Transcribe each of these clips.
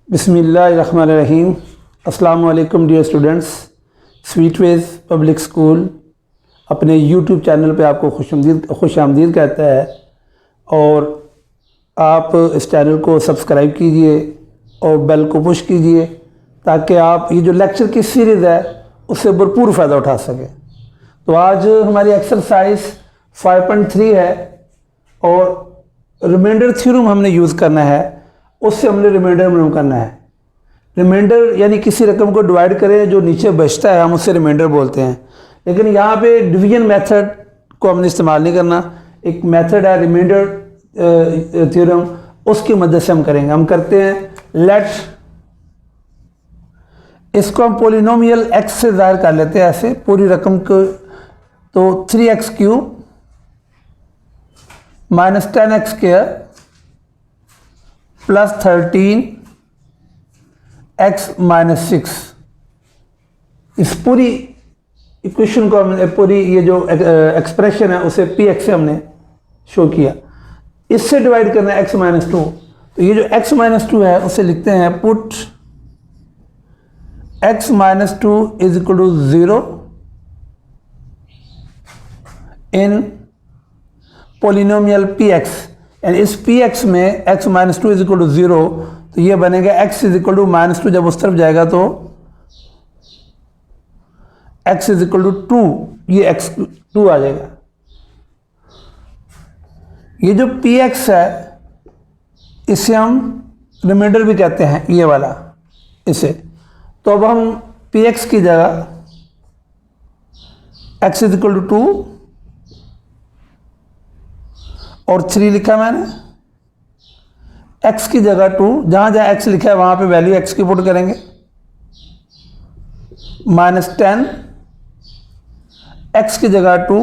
बिस्मिल्लाहिर्रहमानिर्रहीम। अस्सलाम वालेकुम डियर स्टूडेंट्स। स्वीटवेज पब्लिक स्कूल अपने यूट्यूब चैनल पे आपको खुश आमदीद कहता है और आप इस चैनल को सब्सक्राइब कीजिए और बेल को पुश कीजिए ताकि आप ये जो लेक्चर की सीरीज़ है उससे भरपूर फ़ायदा उठा सकें। तो आज हमारी एक्सरसाइज 5.3 है और रिमाइंडर थ्योरम हमने यूज़ करना है, उससे हमने रिमाइंडर मालूम करना है। रिमाइंडर यानी किसी रकम को डिवाइड करें जो नीचे बचता है हम उससे रिमाइंडर बोलते हैं, लेकिन यहाँ पे डिवीजन मेथड को हमने इस्तेमाल नहीं करना। एक मेथड है रिमाइंडर थ्योरम, उसकी मदद से हम करेंगे। हम करते हैं लेट, इसको हम पोलिनोमियल x से ज़ाहिर कर लेते हैं ऐसे पूरी रकम को। तो 3x cube minus 10x square plus 13x minus 6, इस पूरी इक्वेशन को हमने, पूरी ये जो एक्सप्रेशन है उसे px से हमने शो किया। इससे डिवाइड करना है x माइनस 2, तो ये जो x माइनस 2 है उसे लिखते हैं put x minus 2 is equal to 0 in polynomial px, यानी इस px में x minus 2 is equal to 0, तो ये बनेगा x is equal to minus 2, जब उस तरफ जाएगा तो x इज इक्वल टू 2, ये x 2 आ जाएगा। ये जो px है इसे हम रिमाइंडर भी कहते हैं, ये वाला इसे। तो अब हम px की जगह x इज इक्वल टू 2 और 3 लिखा मैंने, x की जगह 2, जहां जहां x लिखा है वहां पे वैल्यू x की पुट करेंगे, माइनस 10 x की जगह 2,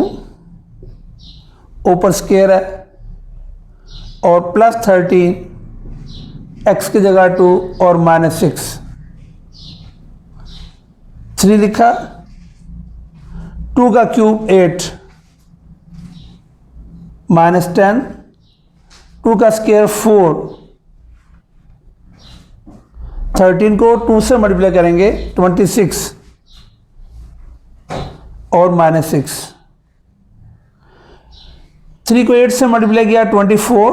ऊपर स्क्वायर है, और प्लस 13 x की जगह 2 और माइनस 6, 3 लिखा, 2 का क्यूब 8 माइनस 10, 2 का स्क्वायर 4, 13 को 2 से मल्टीप्लाई करेंगे 26 और माइनस 6, 3 को 8 से मल्टीप्लाई किया 24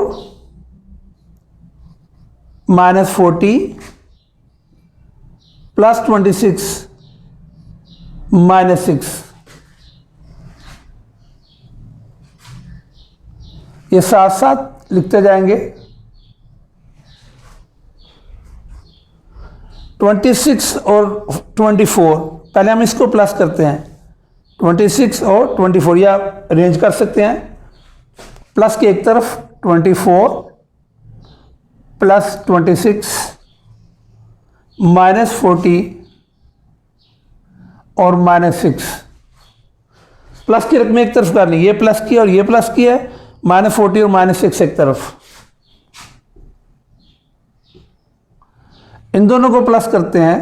माइनस 40 प्लस 26 माइनस 6, ये साथ साथ लिखते जाएंगे। 26 और 24, पहले हम इसको प्लस करते हैं, 26 और 24, या अरेंज कर सकते हैं प्लस की एक तरफ 24 प्लस 26 माइनस 40 और माइनस 6, प्लस की रकम एक तरफ करनी, ये प्लस की और ये प्लस की है, माइनस 40 और माइनस 6 एक तरफ, इन दोनों को प्लस करते हैं।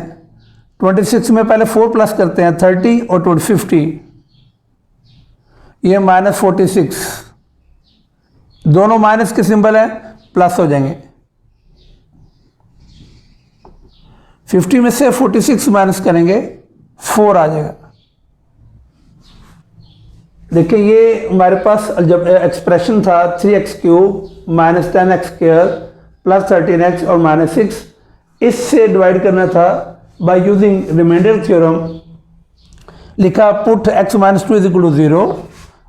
26 में पहले 4 प्लस करते हैं 30 और 50, ये माइनस 46, दोनों माइनस के सिंबल है, प्लस हो जाएंगे। 50 में से 46 माइनस करेंगे 4 आ जाएगा। देखिए ये हमारे पास जब एक्सप्रेशन था 3x cube minus 10x square plus 13x और माइनस 6, इससे डिवाइड करना था बाय यूजिंग रिमाइंडर थ्योरम। लिखा put x minus 2 is equal to 0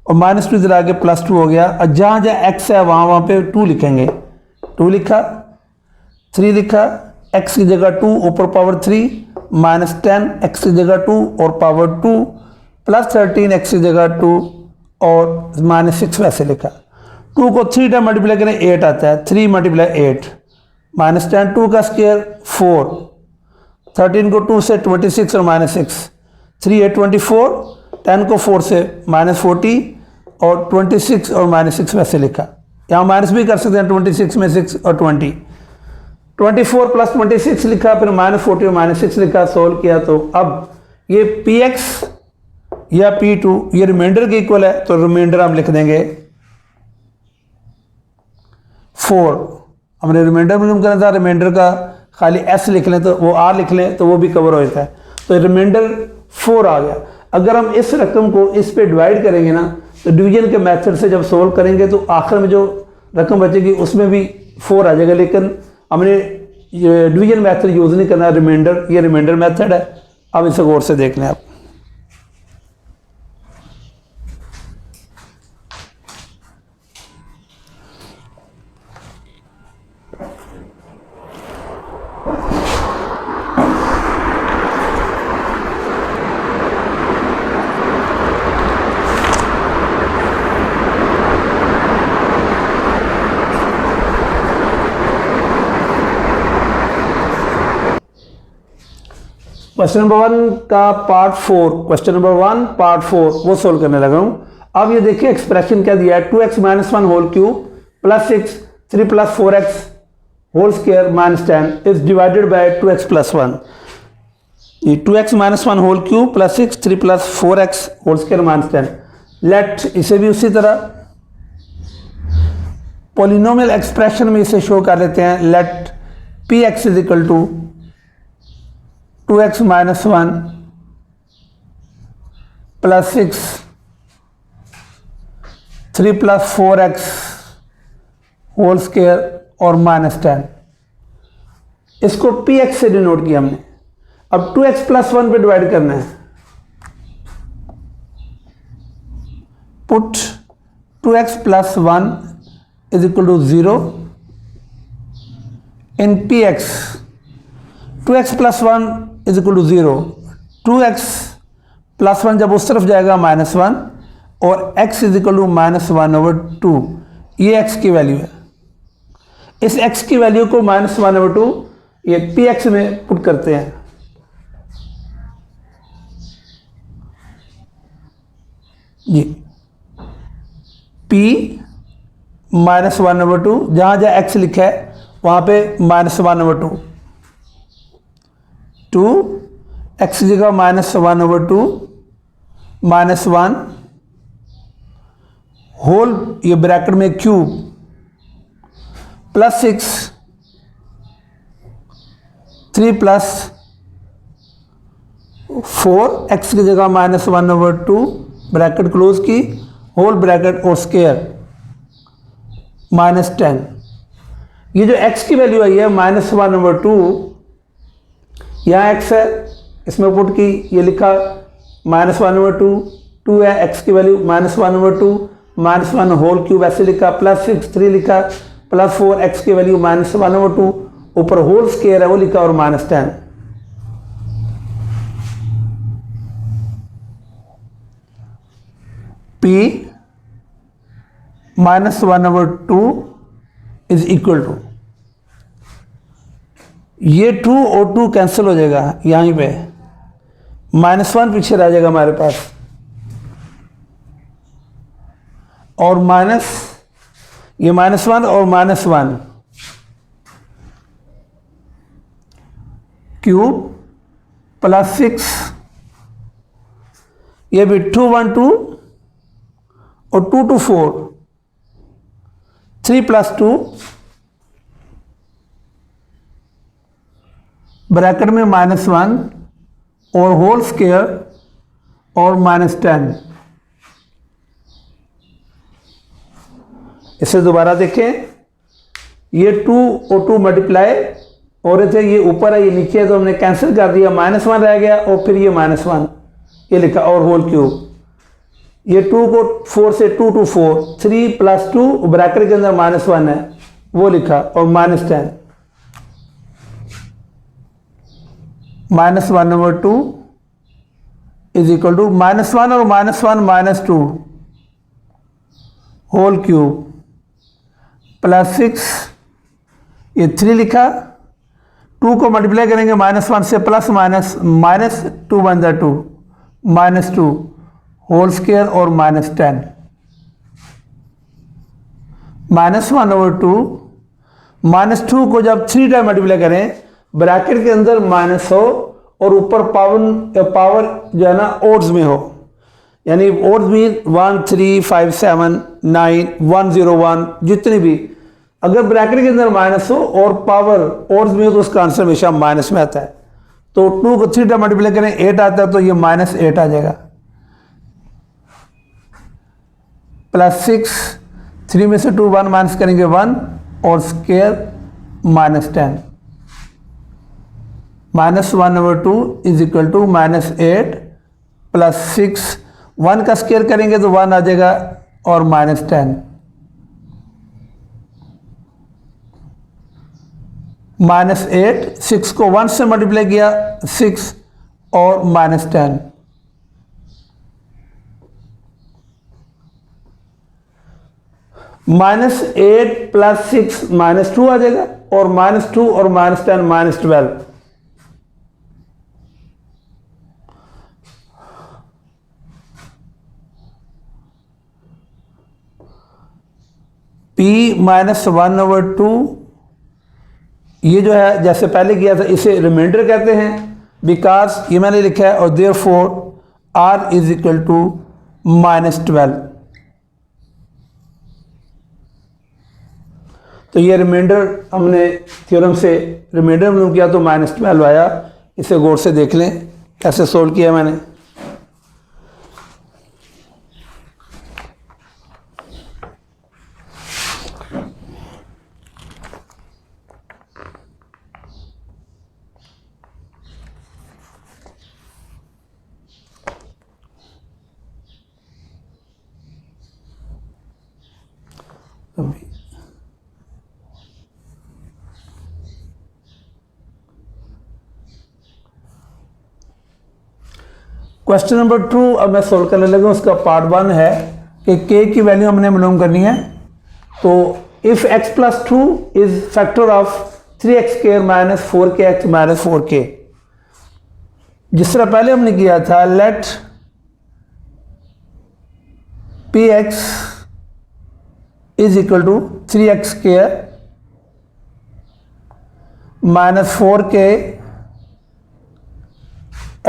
और माइनस 2 इधर आगे प्लस 2 हो गया, और जहाँ जहाँ x है वहाँ पे 2 लिखेंगे। 2 लिखा, 3 लिखा, x की जगह 2 ऊपर पावर 3 माइनस 10 x की जगह 2 और पावर 2 प्लस 13 x की जगह 2 और माइनस 6 वैसे लिखा। 2 को 3 टाइम मल्टीप्लाई करें 8 आता है, 3 मल्टीप्लाई 8 माइनस 10, 2 का स्क्वायर 4, 13 को 2 से 26 और माइनस 6, 3 8 24, 10 को 4 से माइनस 40 और 26 और माइनस 6 वैसे लिखा। यहाँ माइनस भी कर सकते हैं, 26 में 6 और 20, 24 प्लस 26 लिखा, फिर माइनस 40 और माइनस 6 लिखा, सोल्व किया। तो अब ये px या p2 ये रिमाइंडर के इक्वल है, तो रिमाइंडर हम लिख देंगे 4। हमने रिमाइंडर मालूम करना था, रिमाइंडर का खाली एस लिख लें तो वो आर लिख लें तो वो भी कवर हो जाता है। तो रिमाइंडर 4 आ गया। अगर हम इस रकम को इस पे डिवाइड करेंगे ना तो डिवीजन के मेथड से जब सोल्व करेंगे तो आखिर में जो रकम बचेगी उसमें भी 4 आ जाएगा, लेकिन हमने ये डिवीजन मेथड यूज़ नहीं करना, रिमाइंडर, ये रिमाइंडर मेथड है। अब इसे गौर से देख लें आप। क्वेश्चन नंबर 1 का पार्ट 4, क्वेश्चन नंबर 1 पार्ट 4 वो सोल्व करने लगा हूं। अब ये देखिए एक्सप्रेशन क्या दिया है, 2x - 1 whole cube plus 6 3 + 4x whole square minus 10 is divided by 2x + 1। ये 2x - 1 whole cube plus 6 3 + 4x whole square minus 10। Let इसे भी उसी तरह पॉलिनोमियल एक्सप्रेशन में इसे शो कर लेते हैं। Let px = 2x - 1 plus 6 3 + 4x whole square और माइनस 10। इसको px से डिनोट किया हमने। अब 2x + 1 पे डिवाइड करना है। पुट 2x + 1 = 0 इन px। 2x + 1 = 0, 2x + 1 जब उस तरफ जाएगा -1 और x = -1/2, ये x की वैल्यू है। इस x की वैल्यू को -1/2 ये px में पुट करते हैं। जी p -1/2, जहाँ जहाँ x लिखा है वहाँ पे -1/2, 2 x की जगह -1/2 -1 होल ये ब्रैकेट में क्यूब प्लस 6 3 + 4 x की जगह -1/2 ब्रैकेट क्लोज की होल ब्रैकेट और स्क्वायर -10। ये जो x की वैल्यू आई है -1/2, यहाँ x है इसमें पुट की, ये लिखा -1/2, 2 है x की वैल्यू -1/2 -1 होल क्यूब ऐसे लिखा, प्लस 6 3 लिखा, प्लस 4 x की वैल्यू -1/2 ऊपर होल स्क्वायर है वो लिखा और -10। p -1/2 इज इक्वल टू, ये 2 और 2 कैंसिल हो जाएगा, यहीं पे -1 पीछे रह जाएगा हमारे पास और ये -1 और -1 क्यूब प्लस 6, ये भी 2 1 2 और 2 2 4, 3 + 2 ब्रैकेट में -1 और होल स्क्वायर और -10। इसे दोबारा देखें, ये 2 और 2 मल्टीप्लाई हो रहे थे, ये ऊपर है ये नीचे है तो हमने कैंसिल कर दिया, -1 रह गया और फिर ये -1 ये लिखा और होल क्यूब। ये 2 को 4 से 2 2 4, 3 + 2 ब्रैकेट के अंदर -1 है वो लिखा और -10। -1/2 इज इक्वल टू -1 और -1 -2 होल क्यूब प्लस 6, ये 3 लिखा, 2 को मल्टीप्लाई करेंगे -1 से प्लस माइनस -2 1 जा 2 -2 होल स्क्वायर और -10। -1/2 -2 को जब 3 टाइम मल्टीप्लाई करें ब्रैकेट के अंदर माइनस हो और ऊपर पावर जो है ना ओड्स में हो, यानी ओड्स में 1 3 5 7 9 1 0 1 जितनी भी अगर ब्रैकेट के अंदर माइनस हो और पावर और में हो तो उसका आंसर हमेशा माइनस में आता है। तो 2 को 3 टाइम मल्टीप्लाई करें 8 आता है, तो ये -8 आ जाएगा। +6, 3 में से 2 1 माइनस करेंगे 1 और स्क्वायर -10। -1/2 इज इक्वल टू -8 +6, 1 का स्क्वायर करेंगे तो 1 आ जाएगा और -10। -8, 6 को 1 से मल्टीप्लाई किया 6 और -10। -8 + 6 -2 आ जाएगा और -2 और -10 -12। P -1/2 ये जो है जैसे पहले किया था इसे रिमाइंडर कहते हैं, बिकॉज ये मैंने लिखा है, और therefore R is equal to -12। तो ये रिमाइंडर हमने थ्योरम से रिमाइंडर मालूम किया तो -12 आया। इसे गौर से देख लें कैसे सोल्व किया मैंने। क्वेश्चन नंबर 2 अब मैं सोल्व करने लगा। उसका पार्ट 1 है कि k की वैल्यू हमने मालूम करनी है। तो if x + 2 is factor of 3x² - 4kx - 4k, जिस तरह पहले हमने किया था, let px is equal to 3x² - 4k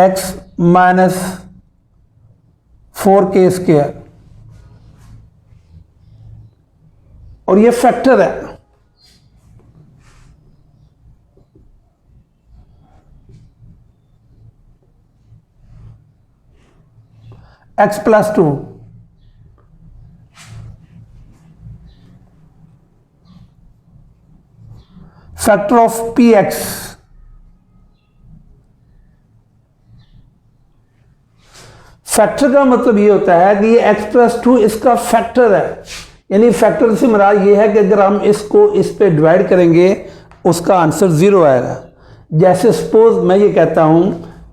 x - 4k², और ये फैक्टर है। x + 2 factor of px, factor का मतलब ये होता है कि ये x + 2 इसका फैक्टर है। यानी फैक्टर से मुराद ये है कि अगर हम इसको इस पे डिवाइड करेंगे उसका आंसर 0 आएगा। जैसे सपोज मैं ये कहता हूं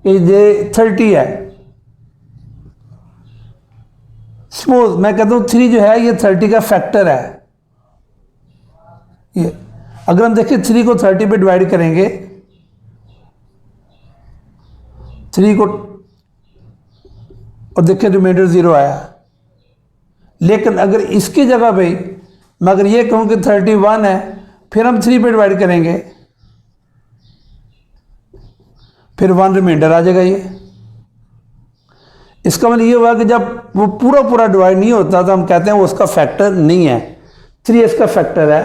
कि ये 30 है, सपोज मैं कहता हूं 3 जो है ये 30 का फैक्टर है। ये अगर हम देखें 3 को 30 पे डिवाइड करेंगे, 3 को, और देखिए रिमाइंडर 0 आया। लेकिन अगर इसकी जगह पे मैं अगर ये कहूँ कि 31 है, फिर हम 3 पे डिवाइड करेंगे, फिर 1 रिमाइंडर आ जाएगा। ये इसका मतलब ये हुआ कि जब वो पूरा डिवाइड नहीं होता तो हम कहते हैं वो उसका फैक्टर नहीं है। 3 इसका फैक्टर है।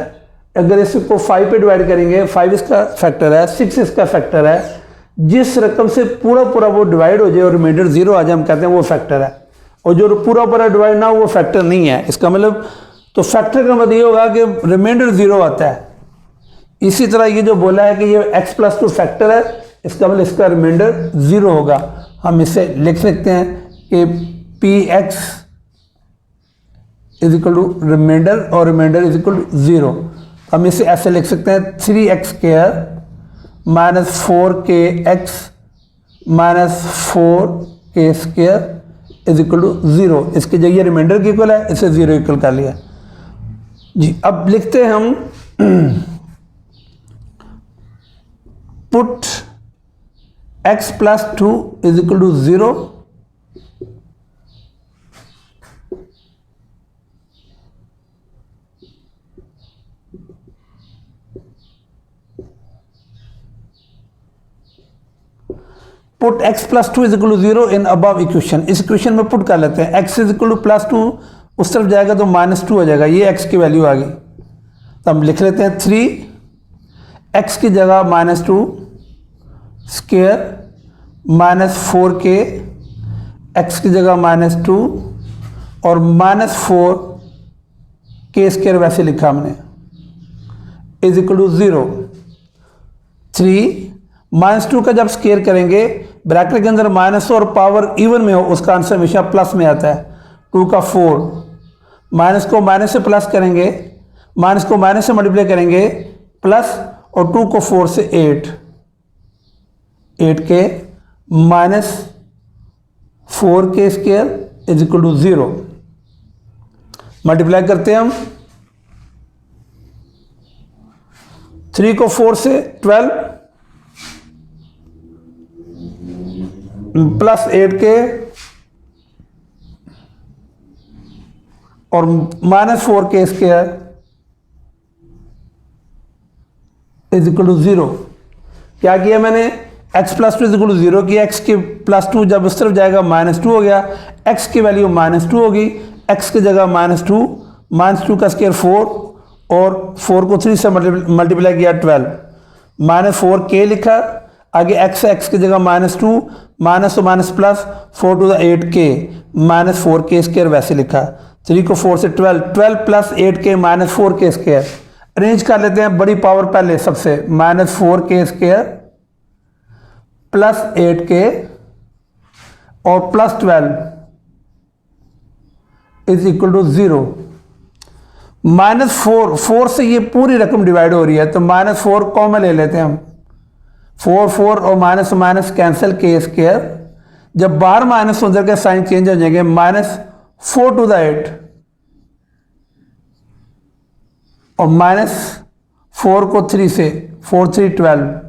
अगर इसको 5 पे डिवाइड करेंगे, 5 इसका फैक्टर है, 6 इसका फैक्टर है। जिस रकम से पूरा वो डिवाइड हो जाए और रिमाइंडर 0 आ जाए, हम कहते हैं वो फैक्टर है। और जो पूरा डिवाइड ना हो वो फैक्टर नहीं है। इसका मतलब, तो फैक्टर का मतलब ये होगा कि रिमाइंडर 0 आता है। इसी तरह ये जो बोला है कि ये x + 2 फैक्टर है, इसका मतलब इसका रिमाइंडर 0 होगा। हम इसे लिख सकते हैं कि px is equal to remainder और रिमाइंडर इज इक्वल टू 0। हम इसे ऐसे लिख सकते हैं 3x² - 4kx - 4k² is equal to 0। इसके जगह रिमाइंडर की इक्वल है, इसे 0 इक्वल कर लिया जी। अब लिखते हैं हम put x + 2 is equal to 0 put x + 2 is equal to 0 in above equation. इस इक्वेशन में पुट कर लेते हैं। x इज इक्वल टू +2 उस तरफ जाएगा तो -2 हो जाएगा। ये x की वैल्यू आ गई। तो हम लिख लेते हैं 3x की जगह -2 स्क्वायर -4k x की जगह -2 और -4k स्क्वायर वैसे लिखा हमने इज इक्वल टू 0। 3 -2 का जब स्क्वायर करेंगे ब्रैकेट के अंदर माइनस और पावर इवन में हो उसका आंसर हमेशा प्लस में आता है। 2 का 4, माइनस को माइनस से प्लस करेंगे, माइनस को माइनस से मल्टीप्लाई करेंगे प्लस, और 2 को 4 से 8 के -4k square is equal to 0। Multiply करते हैं हम 3 को 4 से 12 प्लस 8k और -4k square is equal to 0। क्या किया मैंने, x plus 2 is equal to 0 किया, x के प्लस 2 जब उस तरफ जाएगा -2 हो गया, x की वैल्यू -2 होगी, x की जगह -2 का स्क्वायर 4 और 4 को 3 से मल्टीप्लाई किया 12, -4k लिखा, आगे x की जगह -2 माइनस तो minus plus 4 to the 8k -4k square वैसे लिखा, 3 को 4 से 12 plus 8k -4k square. Arrange कर लेते हैं बड़ी पावर पहले सबसे, -4k स्क्वायर प्लस 8k और प्लस 12 इज इक्वल टू 0। -4 से ये पूरी रकम डिवाइड हो रही है तो -4 कॉमन ले लेते हैं हम, 4 और minus minus cancel k square, जब बाहर माइनस उधर के साइन चेंज हो जाएंगे, -4 टू द 8 और -4 को 3 से 4 3 12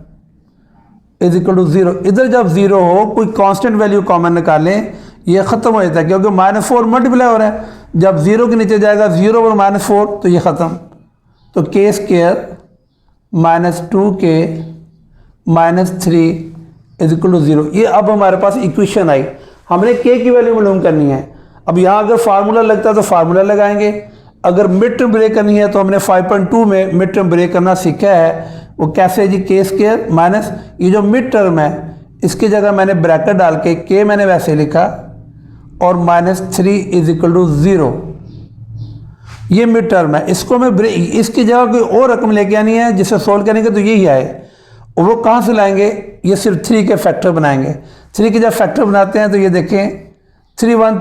इज इक्वल टू 0। इधर जब 0 हो कोई कांस्टेंट वैल्यू कॉमन निकालें, ये खत्म हो जाता है क्योंकि -4 मल्टीप्लाई हो रहा है, जब 0 के नीचे जाएगा 0 और -4 तो ये खत्म, तो k square -2k -3 is equal to 0। ये अब हमारे पास इक्वेशन आई, हमने k की वैल्यू मालूम करनी है। अब यहाँ अगर फार्मूला लगता है तो फार्मूला लगाएंगे, अगर मिड टर्म ब्रेक करनी है तो हमने 5.2 में मिड टर्म ब्रेक करना सीखा है, वो कैसे जी, k स्क्वायर माइनस ये जो मिड टर्म है इसकी जगह मैंने ब्रैकेट डाल के k मैंने वैसे लिखा और -3 इज इक्वल टू 0। ये मिड टर्म है, इसको मैं इसकी जगह कोई और रकम लेके आनी है जिसे सोल्व करेंगे तो यही आए, और वो कहाँ से लाएंगे, ये सिर्फ 3 के फैक्टर बनाएंगे। 3 के जब फैक्टर बनाते हैं तो ये देखें 3 1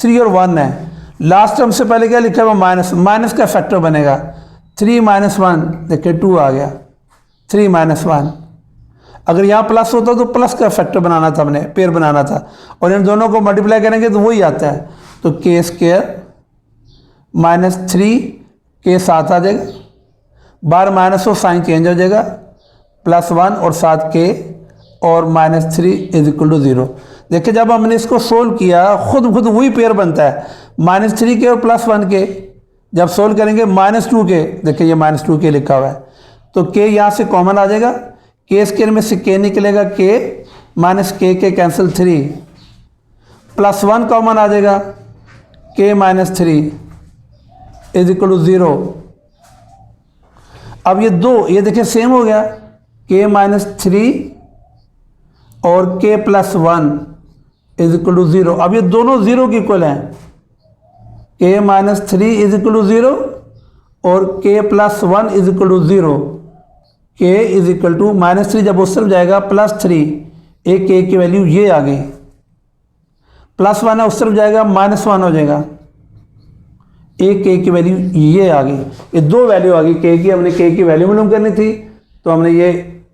3 और 1 है, लास्ट टर्म से पहले क्या लिखा हुआ माइनस का फैक्टर बनेगा, 3 -1 देखिए 2 आ गया, 3 -1। अगर यहाँ प्लस होता तो प्लस का फैक्टर बनाना था, हमने पेयर बनाना था, और इन दोनों को मल्टीप्लाई करेंगे तो वही आता है, तो k स्क्वायर -3k साथ आ जाएगा, बार माइनस हो साइन चेंज हो जाएगा, +1 और 7k और -3 इज इक्वल टू 0। देखिए जब हमने इसको सोल्व किया खुद वही पेयर बनता है, -3k और +1k, जब सोल्व करेंगे -2k, देखिए ये -2k लिखा हुआ है, तो k यहाँ से कॉमन आ जाएगा, k स्क्वायर में से k निकलेगा, k -k कैंसिल 3, +1 कॉमन आ जाएगा, k -3 इज इक्वल टू 0। अब ये दो ये देखिए सेम हो गया, k -3 और k +1 इज इक्वल टू 0। अब ये दोनों 0 के इक्वल हैं, k -3 इज इक्वल टू 0 और k +1 is equal to 0। k is equal to -3 जब उस तरफ जाएगा +3, एक k की वैल्यू ये आ गई, +1 है उस तरफ जाएगा -1 हो जाएगा, एक k की वैल्यू ये आ गई। ये दो वैल्यू आ गई k की, हमने k की वैल्यू मालूम करनी थी तो हमने ये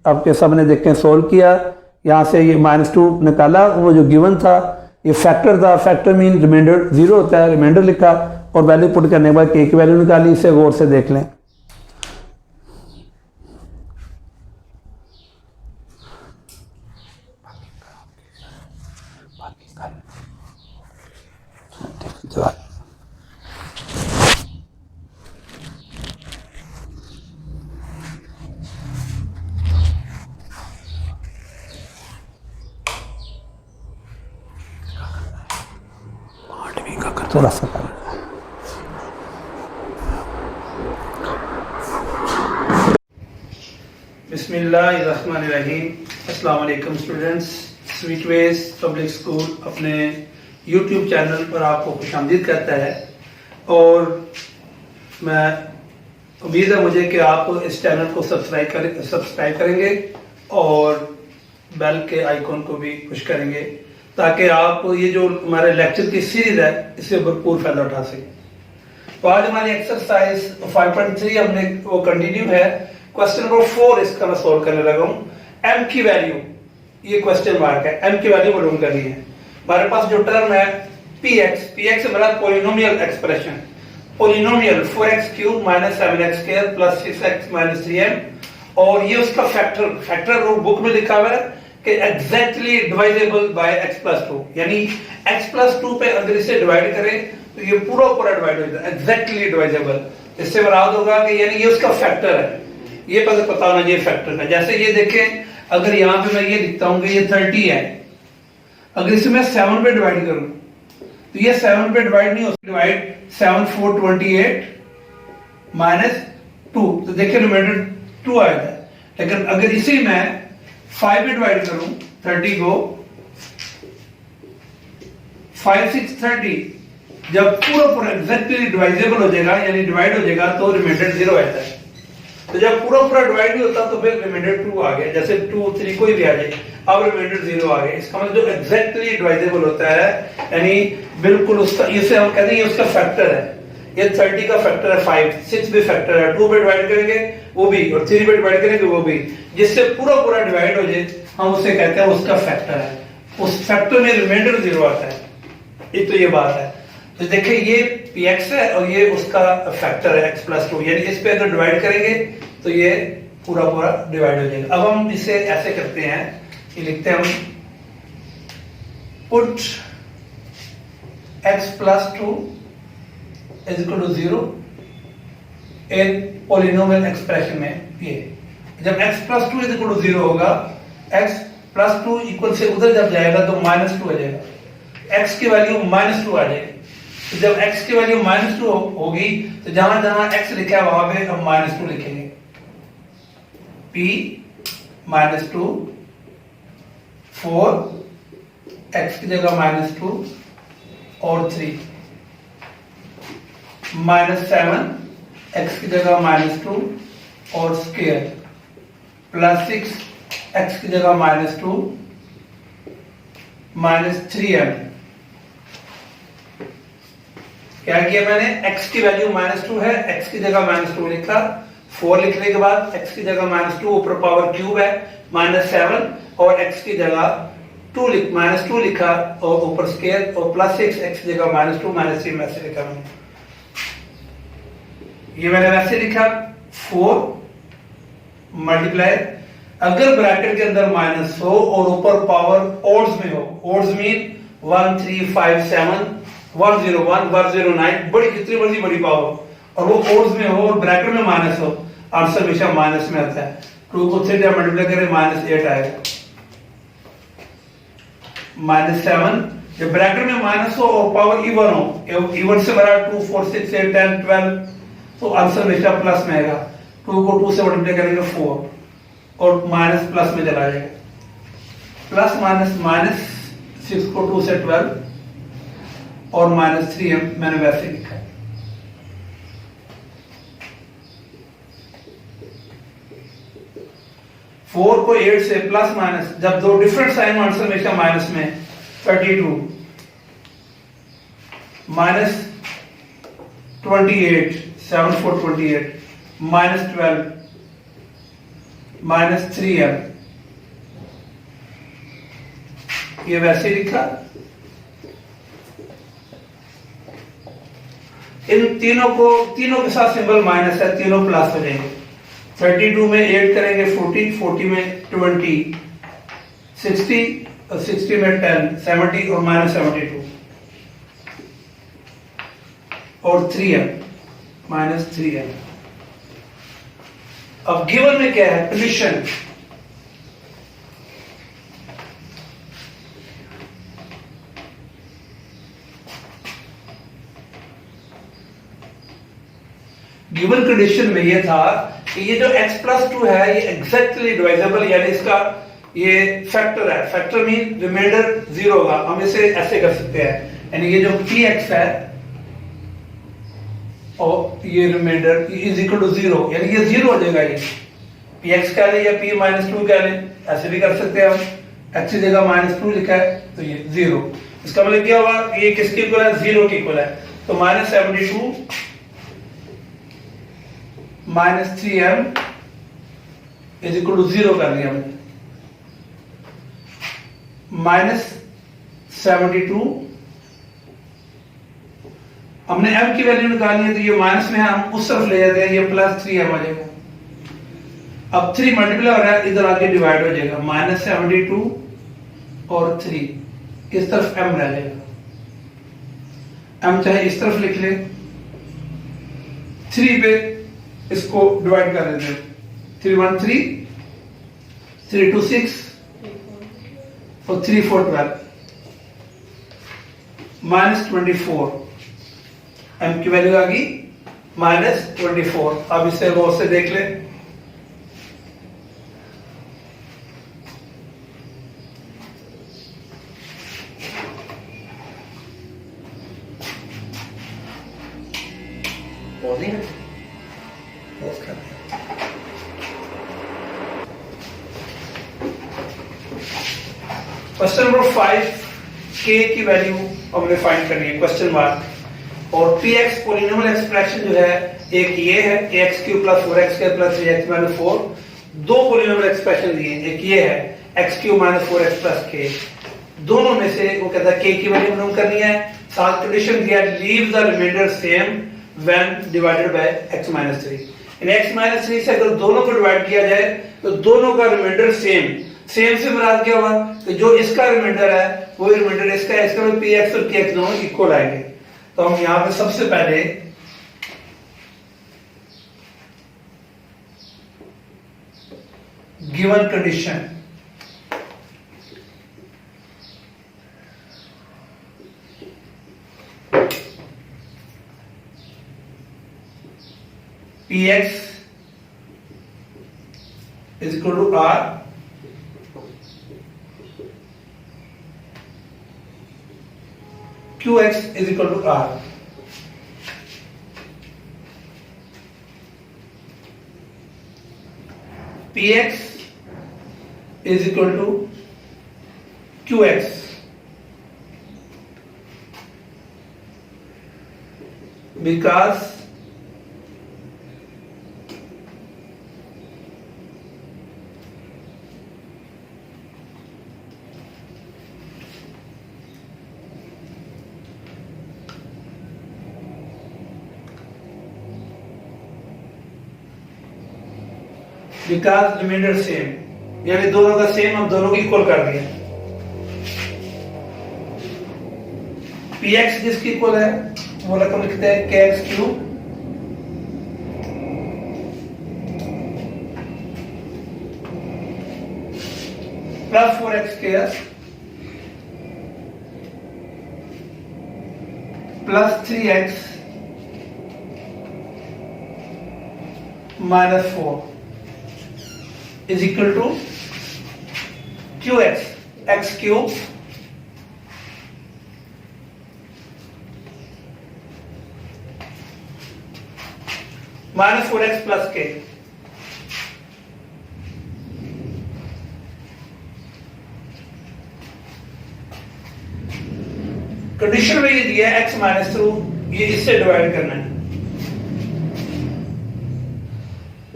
आपके सामने देखें सोल्व किया, यहाँ से ये -2 निकाला, वो जो गिवन था ये फैक्टर था, फैक्टर मीन रिमाइंडर 0 होता है, रिमाइंडर लिखा और वैल्यू पुट करने के बाद k की वैल्यू निकाली। इसे गौर से देख लें। थोड़ा सा बिस्मिल्लाहिर्रहमानिर्रहीम। अस्सलाम वालेकुम students. Sweet veg public school अपने यूट्यूब चैनल पर आपको खुशामदीद कहता है और मैं उम्मीद है मुझे कि आप इस चैनल को सब्सक्राइब करेंगे और बेल के आइकॉन को भी पुश करेंगे ताकि आप ये जो हमारे लेक्चर की सीरीज है इससे भरपूर फायदा उठा सकें। तो आज हमारी एक्सरसाइज 5.3 हमने वो कंटिन्यू है। क्वेश्चन नंबर 4 इसका मैं सोल्व करने लगा हूँ। m की वैल्यू, ये क्वेश्चन मार्क है, m की वैल्यू मालूम करनी है। हमारे पास जो टर्म है px से बड़ा polynomial expression, polynomial 4x³ - 7x² + 6x - 3m, और ये उसका फैक्टर बुक में लिखा हुआ है कि एग्जैक्टली डिवाइडेबल बाय x + 2, यानी x + 2 पे अगर इसे डिवाइड करें तो ये पूरा डिवाइड हो जाता है, एग्जैक्टली डिवाइडेबल। इससे मुराद होगा कि यानी ये उसका फैक्टर है, ये पता होना चाहिए फैक्टर का। जैसे ये देखें, अगर यहाँ पे मैं ये लिखता हूँ कि ये 30 है, अगर इसे मैं 7 पे डिवाइड करूं तो ये 7 पे डिवाइड नहीं हो सकता, डिवाइड 7 4 28 - 2, तो देखिए रिमाइंडर 2 आएगा। लेकिन अगर इसे मैं 5 पे डिवाइड करूं 30 को, 5 6 30, जब पूरा एग्जैक्टली डिवाइजेबल हो जाएगा यानी डिवाइड हो जाएगा तो रिमाइंडर 0 आता है। तो जब पूरा डिवाइड नहीं होता तो फिर रिमाइंडर 2 आ गया, जैसे 2 3 कोई भी आ जाए, अब रिमाइंडर 0 आ गया। इसका मतलब जो एग्जैक्टली डिवाइजेबल होता है यानी बिल्कुल उसका, इसे हम कहते हैं ये उसका फैक्टर है। ये 30 का फैक्टर है 5, 6 भी फैक्टर है, 2 पे डिवाइड करेंगे वो भी, और 3 पे डिवाइड करेंगे वो भी, जिससे पूरा डिवाइड हो जाए हम उसे कहते हैं उसका फैक्टर है। उस फैक्टर में रिमाइंडर 0 आता है। एक तो ये बात है। तो देखिए ये px है और ये उसका फैक्टर है x + 2, यानी इस पे अगर डिवाइड करेंगे तो ये पूरा डिवाइड हो जाएगा। अब हम इसे ऐसे करते हैं कि लिखते हैं हम put x + 2 = 0 in polynomial expression में। ये जब x + 2 = 0 होगा, x + 2 इक्वल से उधर जब जाएगा तो -2 आ जाएगा, x की वैल्यू -2 आ जाएगी। तो जब x की वैल्यू -2 होगी तो जहां जहां x लिखा है वहां पे हम -2 लिखेंगे। p -2 4, x की जगह -2 और 3 -7, x की जगह -2 और स्क्वायर +6, x की जगह -2 -3m। क्या किया मैंने, x की वैल्यू -2 है, x की जगह -2 लिखा, 4 लिखने के बाद x की जगह -2 ऊपर पावर क्यूब है -7, और x की जगह -2 लिखा और ऊपर स्क्वायर और +6, x की जगह -2 -3 वैसे लिखा मैंने। ये मैंने वैसे लिखा 4 मल्टीप्लाई, अगर ब्रैकेट के अंदर माइनस हो और ऊपर पावर ओड्स में हो, ओड्स मीन 1 3 5 7 101 109, बड़ी जितनी मर्जी बड़ी पावर, और वो ओड्स में हो और ब्रैकेट में माइनस हो, आंसर हमेशा माइनस में आता है। 2 को 3 से मल्टीप्लाई करें -8 आएगा। -7 जब ब्रैकेट में माइनस हो और पावर इवन हो, इवन से बड़ा 2 4 6 8 10 12, तो आंसर हमेशा प्लस में आएगा। 2 को 2 से मल्टीप्लाई करेंगे 4 और माइनस प्लस में चला जाएगा, प्लस -6 को 2 से 12 और -3m मैंने वैसे लिखा है। फोर को 8 से प्लस माइनस, जब दो डिफरेंट साइन आंसर हमेशा माइनस में, 32 -28 7 4 28 -12 -3m, ये वैसे लिखा। इन तीनों के साथ सिंबल माइनस है, तीनों प्लस हो जाएंगे। 32 में 8 करेंगे 40, 40 में 20 60 और 60 में 10 70 और -72 और 3m -3m। अब गिवन में क्या है, पोजीशन। गिवन कंडीशन में यह था कि ये जो x प्लस 2 है ये एग्जैक्टली डिवाइजेबल, यानी इसका ये फैक्टर है। फैक्टर मीन रिमाइंडर 0 होगा। हम इसे ऐसे कर सकते हैं, यानी ये जो px है और ये रिमाइंडर इज इक्वल टू 0, यानी ये 0 हो जाएगा। ये px कह लें या p माइनस 2 कह लें, ऐसे भी कर सकते हैं हम। x की जगह माइनस 2 लिखा है तो ये 0। इसका मतलब क्या हुआ, ये किसके इक्वल है, 0 के इक्वल है। तो minus 72 minus 3m is equal to 0 कर दिया हमने। माइनस 72 हमने m की वैल्यू निकालनी है, तो ये माइनस में है, हम उस तरफ ले जाते हैं, ये प्लस 3m आ जाएगा। अब 3 मल्टीप्लाई हो रहा है, इधर आके डिवाइड हो जाएगा। माइनस 72 और 3 इस तरफ m रह जाएगा। m चाहे इस तरफ लिख ले, 3 पे इसको डिवाइड कर देते हैं। 3 1 3, 3 2 6 और 3 4 12, माइनस 24। m की वैल्यू आ गई माइनस 24। अब इसे गौर से देख ले। क्वेश्चन नंबर 5, k की वैल्यू हमने फाइंड करनी है, क्वेश्चन मार्क। और px पॉलिनोमियल एक्सप्रेशन जो है, एक ये है ax cube plus 4x square plus 3x minus 4। दो पॉलिनोमियल एक्सप्रेशन दिए, एक ये है x cube minus 4x plus k। दोनों में से वो कहता है k की वैल्यू मालूम करनी है। साथ कंडीशन दिया, leave the remainder same when divided by x minus 3। In x minus 3 से अगर दोनों को डिवाइड किया जाए तो दोनों का रिमाइंडर सेम। सेम से मुराद क्या हुआ, तो जो इसका रिमाइंडर है वो रिमाइंडर इसका है, इसका में px और kx दोनों इक्वल आएंगे। तो हम यहां पे सबसे पहले given condition px is equal to r, qx is equal to r। px is equal to qx because reminder same, यानी दोनों का सेम, हम दोनों को इक्वल कर दिया। px जिसकी इक्वल है वो रकम लिखते हैं kx cube plus 4x square plus 3x minus 4 is equal to qx, x cube minus 4x plus k। Condition में ये दिया है x माइनस थ्रू, ये इससे डिवाइड करना है।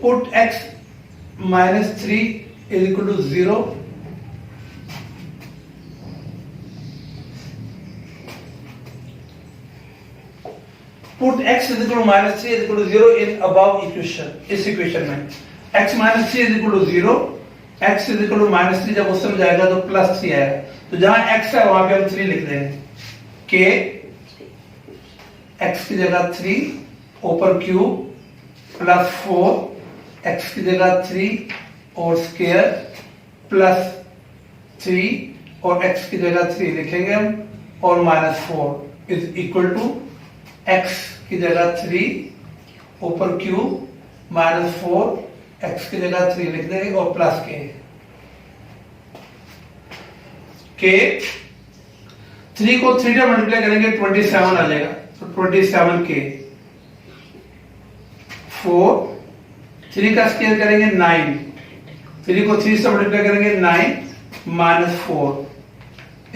Put x minus 3 is equal to 0, put x is equal to minus 3 is equal to 0 in above equation. इस equation में x minus 3 is equal to 0, x is equal to minus 3 जब उस तरफ जाएगा तो प्लस 3 आएगा। तो जहां x है वहां पे हम 3 लिख देंगे। k x की जगह 3 ऊपर क्यूब प्लस 4 x की जगह 3 और स्क्वायर प्लस 3 और x की जगह 3 लिखेंगे हम, और minus 4 is equal to x की जगह 3 ऊपर क्यूब माइनस 4 x की जगह 3 लिख देंगे और प्लस के 3 को 3 से मल्टीप्लाई करेंगे 27 आ जाएगा, तो 27 के 4, 3 का स्क्वायर करेंगे 9, 3 को 3 से मल्टीप्लाई करेंगे 9 माइनस 4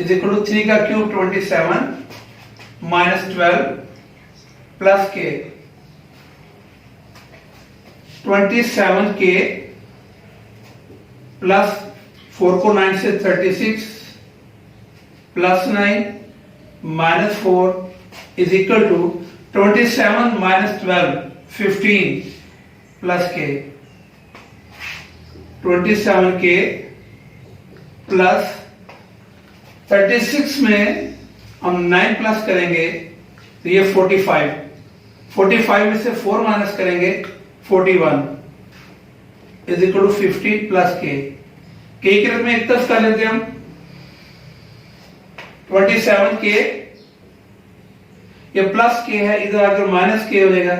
इज इक्वल टू 3 का क्यूब 27 माइनस 12 प्लस के 27 के प्लस 4 को 9 से 36 plus 9 minus 4 is equal to 27 minus 12 15 plus के 27 के प्लस 36 में हम 9 प्लस करेंगे तो ये 45 में से 4 माइनस करेंगे 41 इज इक्वल टू 50 प्लस के की तरफ में एक तरफ कर लेते हैं हम 27 के ये प्लस के है, इधर आकर माइनस के हो जाएगा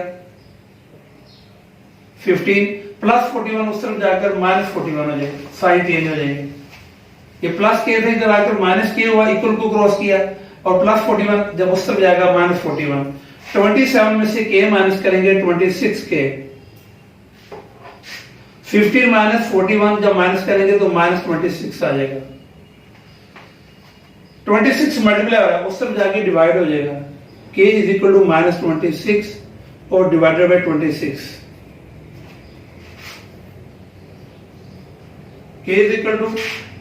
15 प्लस 41 उस तरफ जाकर माइनस 41 हो जाएगा, साइन चेंज हो जाएंगे। ये प्लस के थे, इधर आकर माइनस के हुआ, इक्वल को क्रॉस किया और प्लस 41 जब उस तरफ जाएगा माइनस 41। 27 में से के माइनस करेंगे 26 के 15 माइनस 41 जब माइनस करेंगे तो माइनस 26 आ जाएगा। 26 मल्टीप्लाई हो रहा है, उस तरफ जाके डिवाइड हो जाएगा, k is equal to minus 26 और divided by 26, k is equal to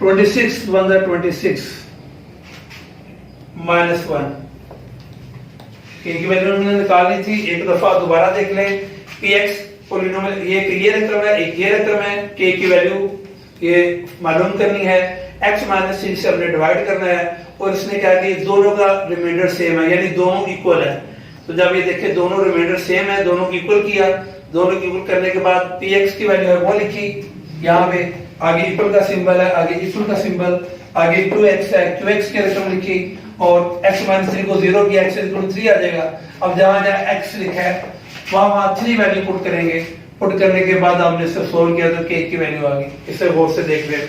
26 1 26 minus 1। k की वैल्यू हमने निकालनी थी, एक दफा दोबारा देख लें। px पॉलिनोमियल ये रकम है, एक ये रकम है, k की वैल्यू ये मालूम करनी है, x माइनस 6 से हमने डिवाइड करना है और इसने क्या किया, दोनों का रिमाइंडर सेम है, यानी दोनों इक्वल है। तो जब ये देखे दोनों रिमाइंडर सेम है, दोनों को इक्वल किया, दोनों को इक्वल करने के बाद px की वैल्यू है वो लिखी, यहाँ पे आगे इक्वल का सिंबल है, आगे इक्वल का सिंबल, आगे 2x है, qx की रकम लिखी और x माइनस 3 को 0 किया, x इक्वल 3 आ जाएगा। अब जहां जहां x लिखा है वहां 3 वैल्यू पुट करेंगे, पुट करने के बाद हमने इसे सोल्व किया तो k की वैल्यू आ गई। इसे गौर से देख लें।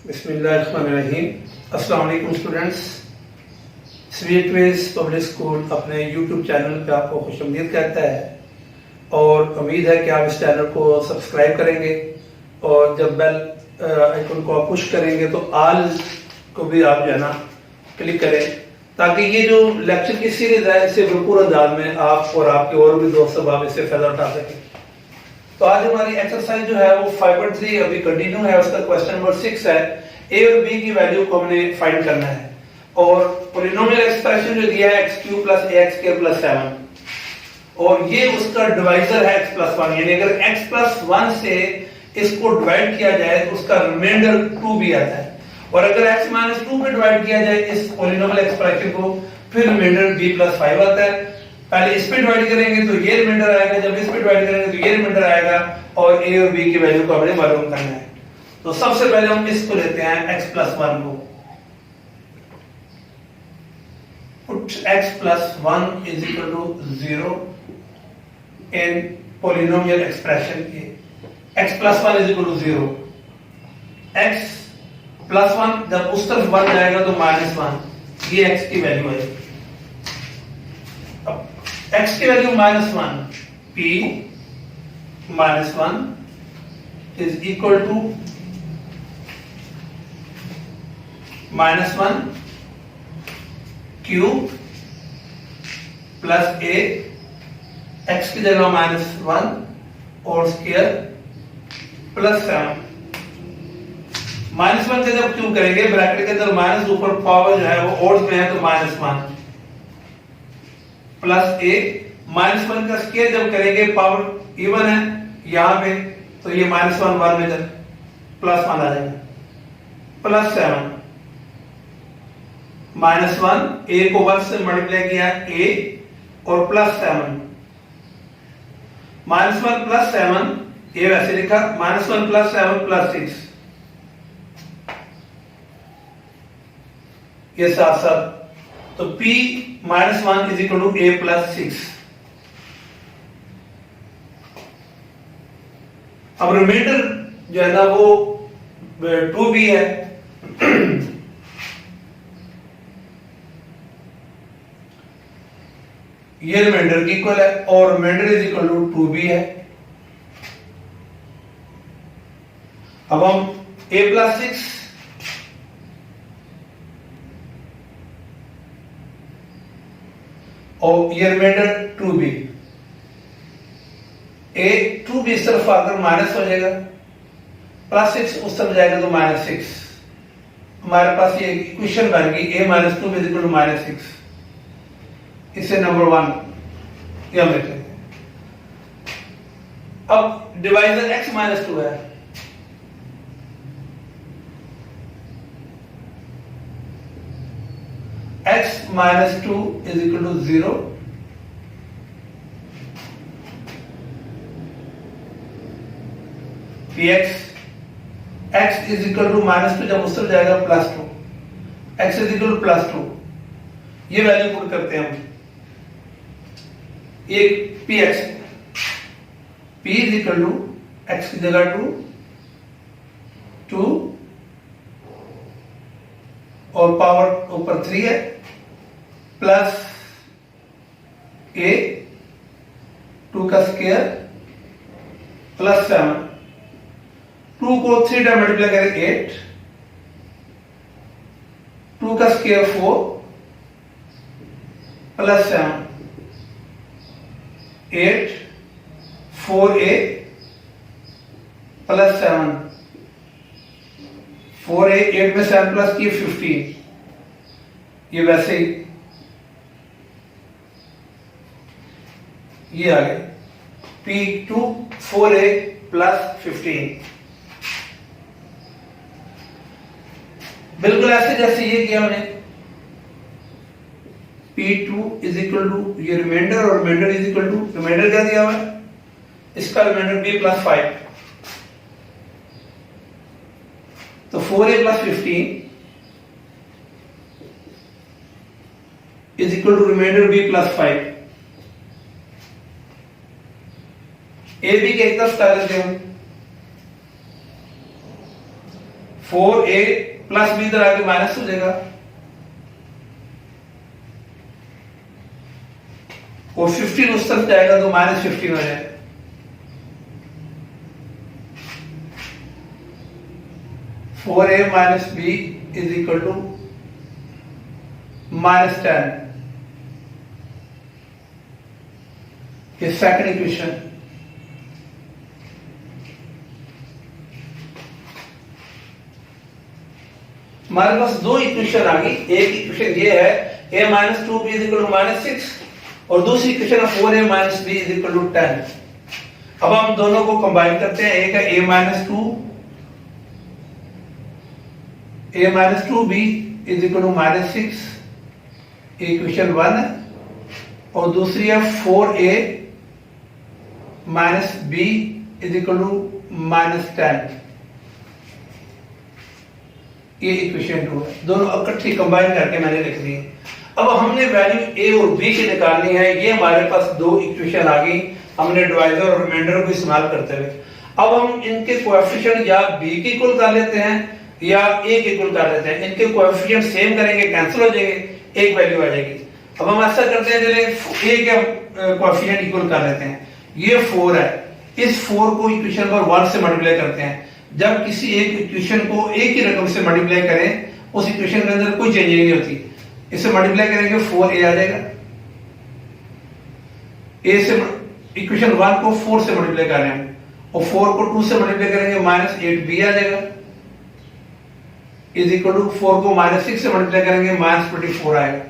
बिस्मिल्लाहिर्रहमानिर्रहीम। अस्सलाम वालेकुम स्टूडेंट्स, स्वीटवेज पब्लिक स्कूल अपने यूट्यूब चैनल पे आपको खुशामदीद कहता है और उम्मीद है कि आप इस चैनल को सब्सक्राइब करेंगे और जब बेल आइकन को आप पुश करेंगे तो ऑल को भी आप जो है ना क्लिक करें, ताकि ये जो लेक्चर की सीरीज है इसे भरपूर अंदाज में आप और आपके और भी दोस्त सब आप इससे फायदा उठा सकें। तो आज हमारी एक्सरसाइज जो है वो 5.3 अभी कंटिन्यू है, उसका क्वेश्चन नंबर 6 है, a और b की वैल्यू को हमने फाइंड करना है और पॉलिनोमियल एक्सप्रेशन जो दिया है x³ + ax² + 7 और ये उसका डिवाइजर है x+1, यानी अगर x+1 से इसको डिवाइड किया जाए तो उसका रिमाइंडर 2 भी आता है और अगर x-2 पे डिवाइड किया जाए इस पॉलिनोमियल एक्सप्रेशन को फिर रिमाइंडर b+5 आता है। पहले इस पे डिवाइड करेंगे तो ये रिमाइंडर आएगा, जब इस पे डिवाइड करेंगे तो ये रिमाइंडर आएगा और a और b की वैल्यू को हमने मालूम करना है। तो सबसे पहले हम इसको लेते हैं x+1 को, put x+1 is equal to 0 in polynomial expression के x+1 is equal to 0, x+1 जब उस तरफ बढ़ जाएगा तो -1, ये x की वैल्यू है। अब x की value -1, p -1 is equal to -1 cube plus a, x की जगह -1 और स्क्वायर प्लस 7। -1 के जब क्यूब करेंगे ब्रैकेट के अंदर माइनस ऊपर पावर जो है वो ओड्स में है तो -1 प्लस a, -1 का स्क्वायर जब करेंगे पावर इवन है यहां पे तो ये -1 1 में +1 आ जाएगा प्लस 7 -1 a को 1 से मल्टीप्लाई किया a और +7, -1 + 7, ये वैसे लिखा, -1 + 7 + 6, ये साथ साथ, तो P -1 = A + 6। अब रिमाइंडर जो है ना वो 2B है, ये रिमाइंडर की इक्वल है और रिमाइंडर = 2B है। अब हम A + 6 और ये रिमाइंडर 2B, A 2B इस तरफ आकर माइनस हो जाएगा, +6 उस तरफ जाएगा तो -6। हमारे पास ये इक्वेशन बन गई A - 2B = -6। इसे नंबर 1 ये हम लिख लेंगे। अब डिवाइजर x - 2 है, x - 2 = 0, px x -2 जब उस तरफ जाएगा +2, x +2, ये वैल्यू पुट करते हैं हम। एक px, p x की जगह 2 और पावर ऊपर 3 है, प्लस a 2 का स्क्वायर +7, 2 को 3 टाइम मल्टीप्लाई करें 8, 2 का स्क्वायर 4 +7, 8 4a +7, 4a 8 में 7 प्लस किए 15, ये वैसे ही ये आ गया P2 4a + 15, बिल्कुल ऐसे जैसे ये किया हमने। P2 = ये रिमाइंडर और रिमाइंडर रिमाइंडर क्या दिया हुआ है, इसका रिमाइंडर B + 5, तो 4a + 15 = reminder B + 5। a b के एक तरफ कर लेते हैं, 4a + b इधर आके माइनस हो जाएगा और 15 उस तरफ जाएगा तो -15 हो जाएगा। फोर a - b = -10, ये सेकंड इक्वेशन। हमारे पास दो इक्वेशन आ गई, एक इक्वेशन ये है a - 2b = -6 और दूसरी इक्वेशन है 4a - b = 10। अब हम दोनों को कंबाइन करते हैं, एक है a - 2b = -6, इक्वेशन 1 है, और दूसरी है 4a - b = -10, ये इक्वेशन 2 है। दोनों इकट्ठी कंबाइन करके मैंने लिख दी। अब हमने वैल्यू a और b की निकालनी है। ये हमारे पास दो इक्वेशन आ गई, हमने डिवाइजर और रिमाइंडर को इस्तेमाल करते हुए। अब हम इनके कोएफिशिएंट या b के इक्वल कर लेते हैं या a के इक्वल कर लेते हैं। इनके कोएफिशिएंट सेम करेंगे, कैंसिल हो जाएंगे, एक वैल्यू आ जाएगी। अब हम ऐसा करते हैं, चलिए a के कोएफिशिएंट इक्वल कर लेते हैं। ये 4 है, इस 4 को इक्वेशन नंबर 1 से मल्टीप्लाई करते हैं। जब किसी एक इक्वेशन को एक ही रकम से मल्टीप्लाई करें, उस इक्वेशन के अंदर कोई चेंज नहीं होती। इसे मल्टीप्लाई करेंगे 4a आ जाएगा, a से इक्वेशन 1 को 4 से मल्टीप्लाई कर रहे हैं और 4 को 2 से मल्टीप्लाई करेंगे -8b आ जाएगा, इज इक्वल टू 4 को -6 से मल्टीप्लाई करेंगे -24 आएगा।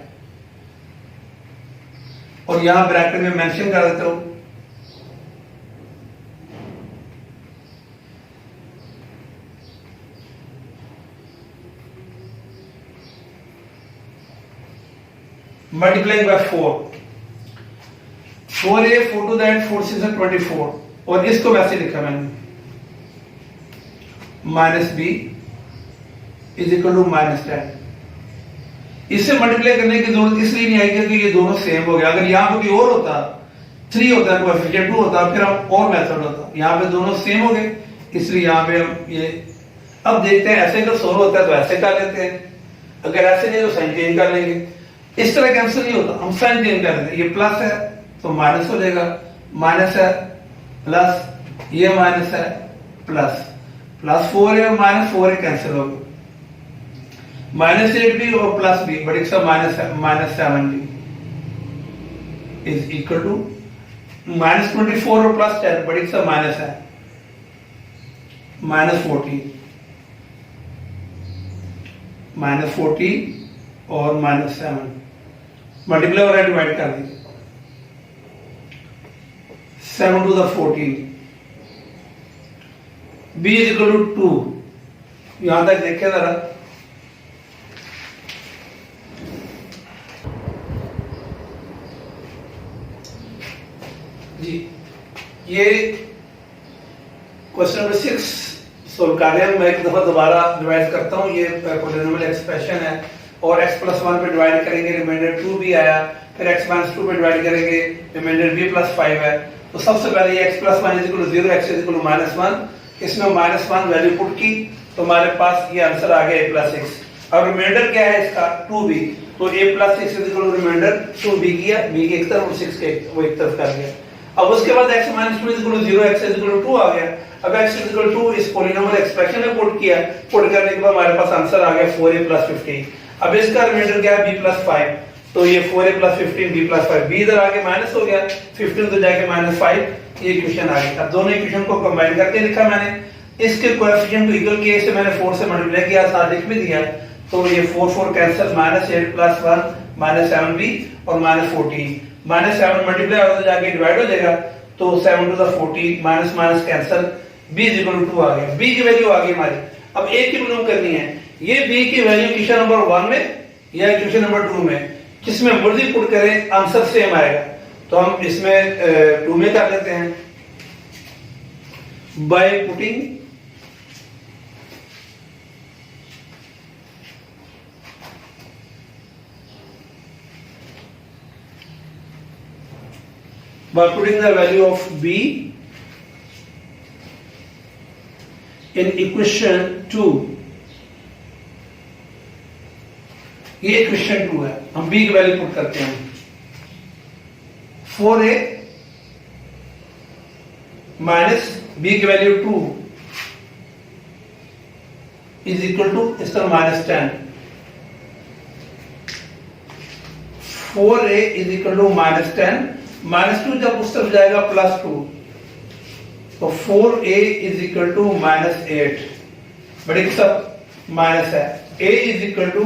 और यहां ब्रैकेट में मेंशन कर देता हूं, multiplying by 4, 4a 4 to that 4 6 24 और इसको वैसे लिखा मैंने minus b is equal to minus 10। इससे मल्टीप्लाई करने की जरूरत इसलिए नहीं आई क्योंकि ये दोनों सेम हो गया। अगर यहाँ पे कोई और होता 3 होता कोएफिशिएंट 2 होता फिर हम और मेथड होता। यहाँ पे दोनों सेम हो गए इसलिए यहाँ पे हम ये अब देखते हैं ऐसे अगर सोल्व होता है तो ऐसे कर लेते हैं, अगर ऐसे नहीं तो साइन चेंज कर लेंगे। इस तरह कैंसिल नहीं होता, हम साइन चेंज कर देते हैं। ये प्लस है तो माइनस हो जाएगा, माइनस है प्लस, ये माइनस है प्लस, प्लस 4 है और माइनस 4 है कैंसिल हो गया। माइनस 8 भी और प्लस बी बट एक सब माइनस 7 भी इज इक्वल टू माइनस 24 और प्लस 10 बट एक सब माइनस है माइनस 40, माइनस 40 और माइनस 7 मल्टीप्लाई और डिवाइड कर दीजिए 7 to the 14 b is equal to 2। यहां तक देखिए जरा, जी ये क्वेश्चन नंबर 6 सोल्व कर रहे हैं। मैं एक दफा दोबारा डिवाइड करता हूं। ये पॉलिनोमियल एक्सप्रेशन है और x प्लस 1 पे डिवाइड करेंगे, रिमाइंडर 2 भी आया, फिर x माइनस 2 पे डिवाइड करेंगे, रिमाइंडर b प्लस 5 है। तो सबसे पहले ये x plus 1 is equal to 0, x is equal to minus 1, इसमें माइनस 1 वैल्यू पुट की तो हमारे पास ये आंसर आ गया a प्लस 6। और रिमाइंडर क्या है इसका 2b, तो a plus 6 is equal to remainder 2b किया, b की एक तरफ और 6 के वो एक तरफ कर दिया। अब उसके बाद x minus 2 is equal to 0, x is equal to 2 आ गया। अब x इज इक्वल टू 2 इस पॉलिनोमियल एक्सप्रेशन में पुट किया, पुट करने के बाद हमारे पास आंसर आ गया 4a प्लस 15। अब इसका रिमाइंडर क्या है b प्लस 5, तो ये 4a plus 15 b plus 5, b इधर आके माइनस हो गया, 15 तो जाके माइनस 5, ये इक्वेशन आ गई। अब दोनों इक्वेशन को कंबाइन करके लिखा मैंने, इसके कोएफिशिएंट को इक्वल किए, इसे मैंने 4 से मल्टीप्लाई किया, साथ लिख भी दिया, तो ये 4 4 cancel, minus 8 plus 1 minus 7b और माइनस 14, माइनस 7 मल्टीप्लाई होकर जाके डिवाइड हो जाएगा, तो 7 to the 40 minus minus cancel, b is equal to 2 आ गया। b की वैल्यू आ गई हमारी। अब a की मालूम करनी है, ये b की वैल्यू इक्वेशन नंबर 1 में या इक्वेशन नंबर 2 में, किसमें मर्जी पुट करें आंसर सेम आएगा। तो हम इसमें 2 में कर लेते हैं, by putting the value of b in equation 2, ये इक्वेशन 2 है, हम b की वैल्यू पुट करते हैं। 4a माइनस b की वैल्यू 2 इज इक्वल टू इसका minus 10, 4a is equal to minus 10, minus 2 जब उस तरफ जाएगा प्लस 2, तो 4a is equal to minus 8, but एक सब माइनस है, a is equal to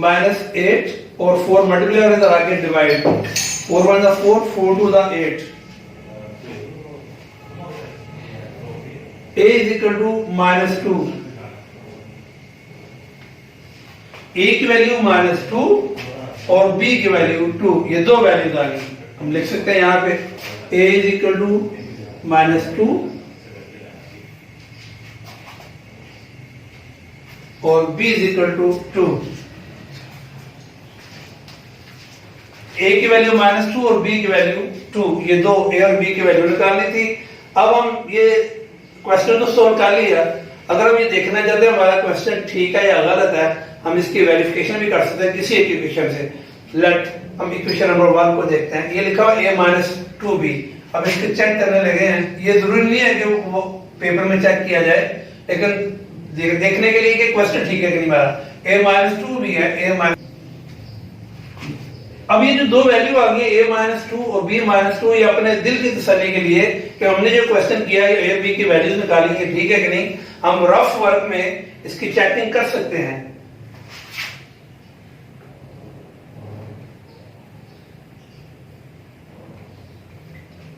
minus 8 और 4 मल्टीप्लाई और इधर आके डिवाइड, 4 1 द 4, 4 2 द 8, a is equal to minus 2, a की वैल्यू माइनस 2 और b की वैल्यू 2, ये दो वैल्यूज आ गई। हम लिख सकते हैं यहाँ पे a is equal to minus 2 और b is equal to 2। a की वैल्यू माइनस 2 और b की वैल्यू 2, ये दो a और b की वैल्यू निकालनी थी। अब हम ये क्वेश्चन तो सॉल्व कर लिया, अगर हम ये देखना चाहते हैं हमारा क्वेश्चन ठीक है या गलत है, हम इसकी वेरिफिकेशन भी कर सकते हैं किसी एक इक्वेशन से। लेट हम इक्वेशन नंबर 1 को देखते हैं, ये लिखा हुआ a माइनस 2b। अब इसको चेक करने लगे हैं, ये जरूरी नहीं है कि वो पेपर में चेक किया जाए, लेकिन देखने के लिए कि क्वेश्चन ठीक है कि नहीं हमारा। a माइनस 2b है, a माइनस, अब ये जो दो वैल्यू आ गई a माइनस 2 और b माइनस 2, ये अपने दिल की तसल्ली के लिए कि हमने जो क्वेश्चन किया है a b की वैल्यूज निकाली है ठीक है कि नहीं, हम रफ वर्क में इसकी चेकिंग कर सकते हैं।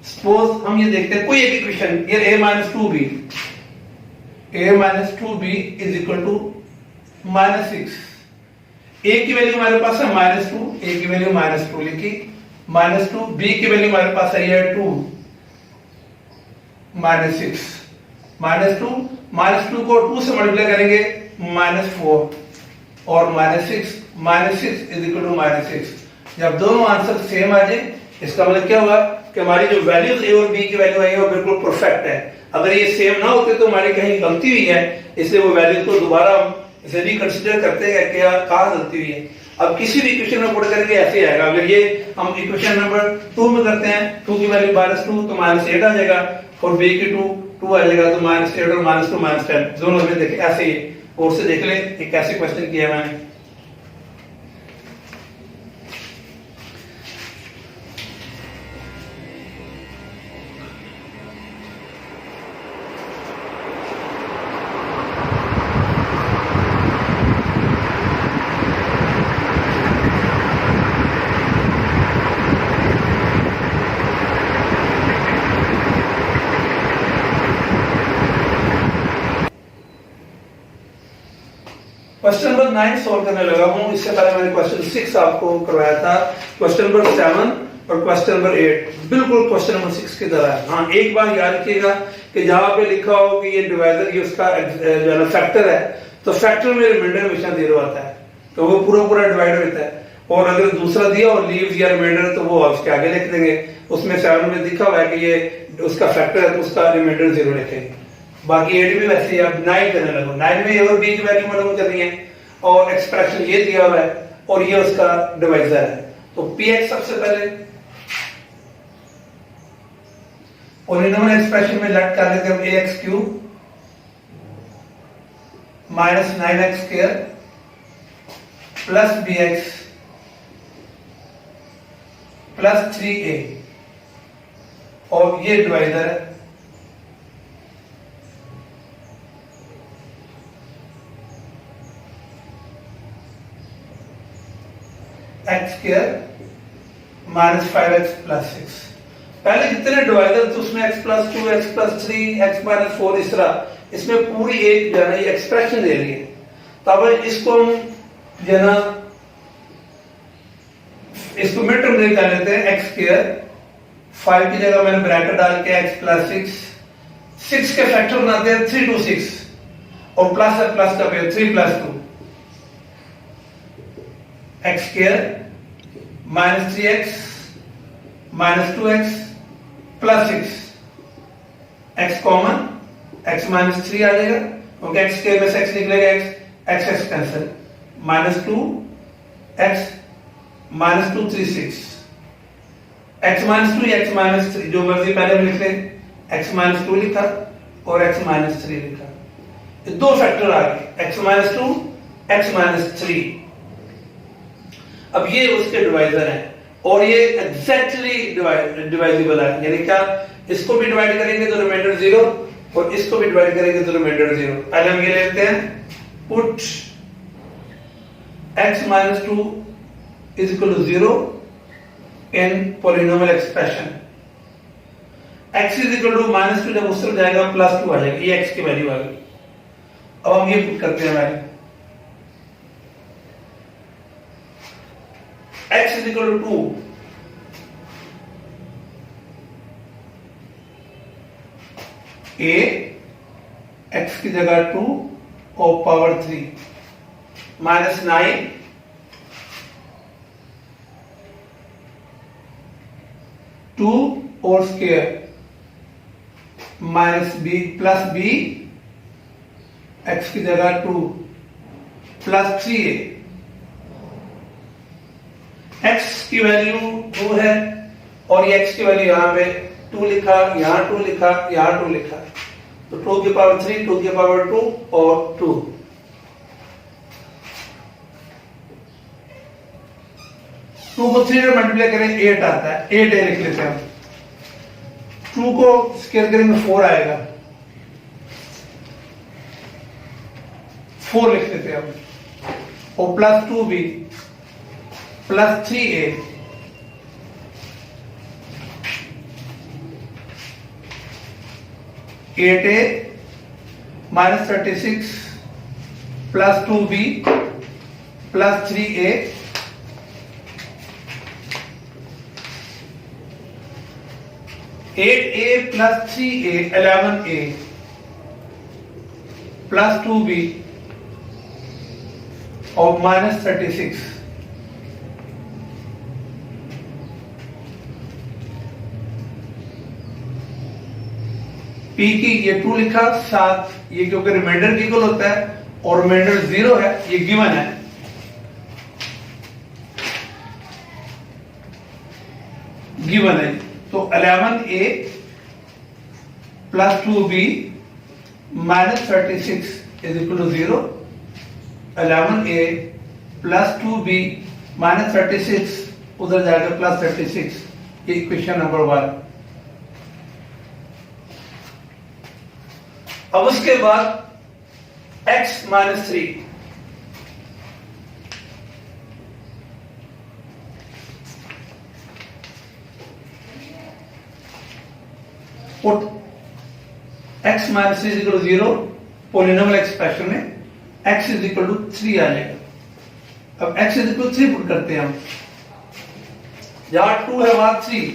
सपोज हम ये देखते हैं कोई एक इक्वेशन, ये a minus 2b, a minus 2b is equal to minus 6, a की वैल्यू हमारे पास है माइनस 2, a की वैल्यू माइनस 2 लिखी, -2, बी की वैल्यू हमारे पास आई है 2, -6, -2 को 2 से मल्टीप्लाई करेंगे -4 और -6 इज इक्वल टू -6। जब दोनों आंसर सेम आ जाए इसका मतलब क्या हुआ कि हमारी जो वैल्यूज ए और बी की वैल्यू आई है वो बिल्कुल परफेक्ट है। अगर ये सेम ना होते तो हमारी कहीं गलती हुई है, इसलिए वो वैल्यूज को दोबारा हम इसे रिकंसीडर करते हैं कि कहाँ गलती हुई है। अब किसी भी इक्वेशन में पुट करके ऐसे आएगा। अगर ये हम इक्वेशन नंबर 2 में करते हैं, 2 की वैल्यू -2 तो -8 आ जाएगा और बी की 2 आ जाएगा तो -8 और -2 -10 दोनों में देखे ऐसे ही और से देख ले एक ऐसे क्वेश्चन किया मैंने। क्वेश्चन नंबर 9 सॉल्व करने लगा हूं। इससे पहले मैंने क्वेश्चन 6 आपको करवाया था। क्वेश्चन नंबर 7 और क्वेश्चन नंबर 8 बिल्कुल क्वेश्चन नंबर 6 की तरह है। हाँ, एक बार याद रखिएगा कि जहां पे लिखा हो कि ये डिवाइजर ये उसका जो है फैक्टर है, तो फैक्टर में रिमाइंडर हमेशा 0 आता है, तो वो पूरा डिवाइड होता है। और अगर दूसरा दिया और लीव्स या रिमाइंडर तो वो उसके आगे लिख देंगे। उसमें 7 में लिखा हुआ है कि ये उसका फैक्टर है तो उसका रिमाइंडर 0 लिखेंगे। बाकी 8 भी वैसे ही। अब 9 करने लगो। 9 में ए और बी की वैल्यू मालूम करनी है और एक्सप्रेशन ये दिया हुआ है और ये उसका डिवाइजर है। तो px सबसे पहले पॉलिनोमियल एक्सप्रेशन में लेट कर लेते हैं ax³ -9x² + bx + 3a और ये डिवाइजर है। x² -5x + 6। पहले जितने डिवाइजर थे उसमें x + 2 x + 3 x - 4 इस तरह इसमें पूरी एक जो है ना ये एक्सप्रेशन दे रही है। तब इसको हम जो है ना इसको मिड टर्म में कर लेते हैं x²। 5 की जगह मैंने ब्रैकेट डाल के x + 6 के फैक्टर बनाते हैं 3 to 6 और प्लस है प्लस का पे 3 + 2 x² -3x -2x + 6 x common x -3 आ जाएगा क्योंकि x के में से x निकलेगा x cancel -2x -2 3 6 x -2 x -3 जो मर्जी पहले में लिख ले। x -2 लिखा और x -3 लिखा, ये दो फैक्टर आ गए x -2 x -3। अब ये उसके डिवाइजर हैं और ये एग्जैक्टली डिवाइजिबल है। यानी क्या, इसको भी डिवाइड करेंगे तो रिमाइंडर 0 और इसको भी डिवाइड करेंगे तो रिमाइंडर 0। पहले हम ये लेते हैं put x -2 = 0 in polynomial expression. x = -2 जब उस तरफ जाएगा +2 आ जाएगा, ये x की वैल्यू आ गई। अब हम ये पुट करते हैं वैल्यू x = 2 a x की जगह 2 और पावर 3 -9 2 और स्क्वायर -b + b x की जगह 2 + 3a। x की वैल्यू 2 है और ये x की वैल्यू यहां पे 2 लिखा, यहां 2 लिखा, यहां 2 लिखा, तो 2 की पावर 3 2 की पावर 2 और 2। 2 को 3 में मल्टीप्लाई करें 8 आता है, 8a लिख लेते हैं। 2 को स्क्वायर करेंगे 4 आएगा, 4 लिख लेते हैं और +2b + 3a (8a - 36 + 2b + 3a 8a plus 3a 11a plus 2b और minus 36। P की ये 2 लिखा, 7 ये क्योंकि रिमाइंडर की इक्वल होता है और रिमाइंडर 0 है, ये गिवन है। गिवन है तो 11a plus 2b minus 36 is equal to 0। 11a plus 2b minus 36 उधर जाएगा plus 36। ये इक्वेशन नंबर 1। अब उसके बाद x minus 3 put x minus 3 is equal to 0 polynomial expression में x is equal to 3 आ जाएगा। अब x is equal to 3 put करते हैं हम, जहां 2 है वहां 3,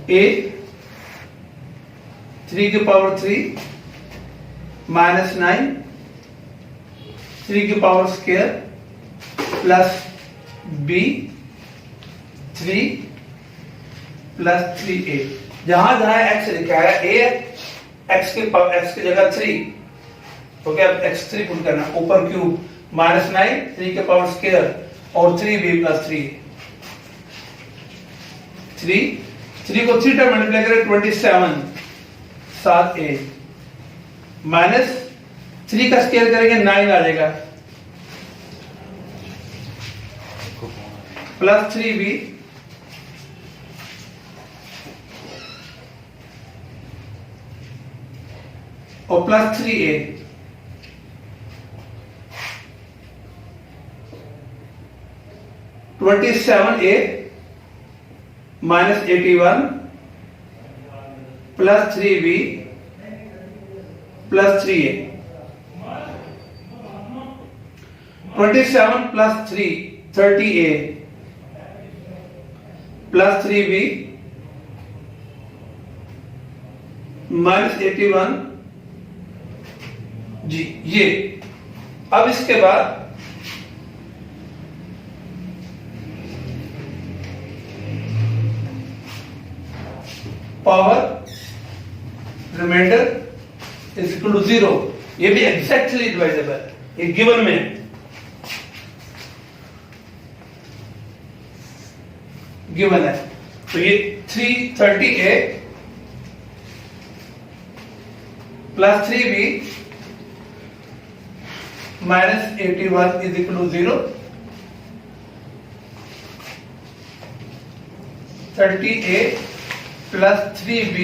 a 3 की पावर 3 माइनस 9 3 की power square plus b 3 plus 3a। जहां जहां x लिखा है a x की जगह 3, तो क्या x3 पुट करना, ऊपर क्यूब माइनस 9 3 के पावर स्क्वायर और 3b प्लस 3 को 3 टाइम मल्टीप्लाई करें 27 7a माइनस 3 का स्क्वायर करेंगे 9 आ जाएगा प्लस 3b और plus 3a। (27a minus 81 plus 3b plus 3a) 27 plus 3 30a plus 3b minus 81 जी। ये अब इसके बाद power remainder is equal to 0, ये भी एग्जैक्टली डिवाइडेबल, ये गिवन में गिवन है। तो ये 330a plus 3b minus 81 is equal to 0। 30a plus 3b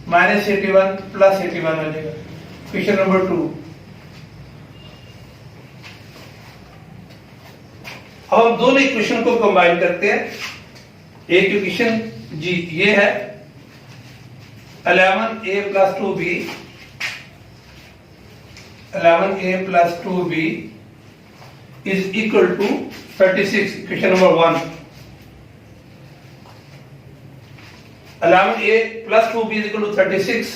minus 81 plus 81 हो जाएगा। Question number 2। अब हम दोनों इक्वेशन को कंबाइन करते हैं। एक इक्वेशन जी ये है 11a plus 2b 11a plus 2b is equal to 36, question number 1। 11a plus 2b is equal to 36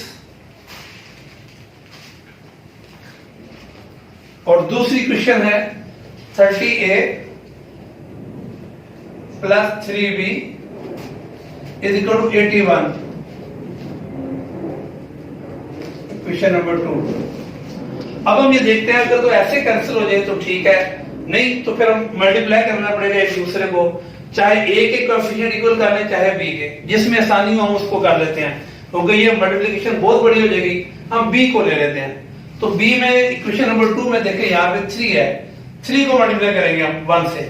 और दूसरी क्वेश्चन है 30a plus 3b is equal to 81, question number 2। अब हम ये देखते हैं, अगर तो ऐसे कैंसिल हो जाए तो ठीक है, नहीं तो फिर हम मल्टीप्लाई करना पड़ेगा एक दूसरे को, चाहे a के कोएफिशिएंट इक्वल कर लें चाहे b के, जिसमें आसानी हो हम उसको कर लेते हैं, क्योंकि ये मल्टीप्लिकेशन बहुत बड़ी हो जाएगी। हम b को ले लेते हैं। तो b में इक्वेशन नंबर 2 में देखें यहाँ पे 3 है, 3 को मल्टीप्लाई करेंगे हम 1 से,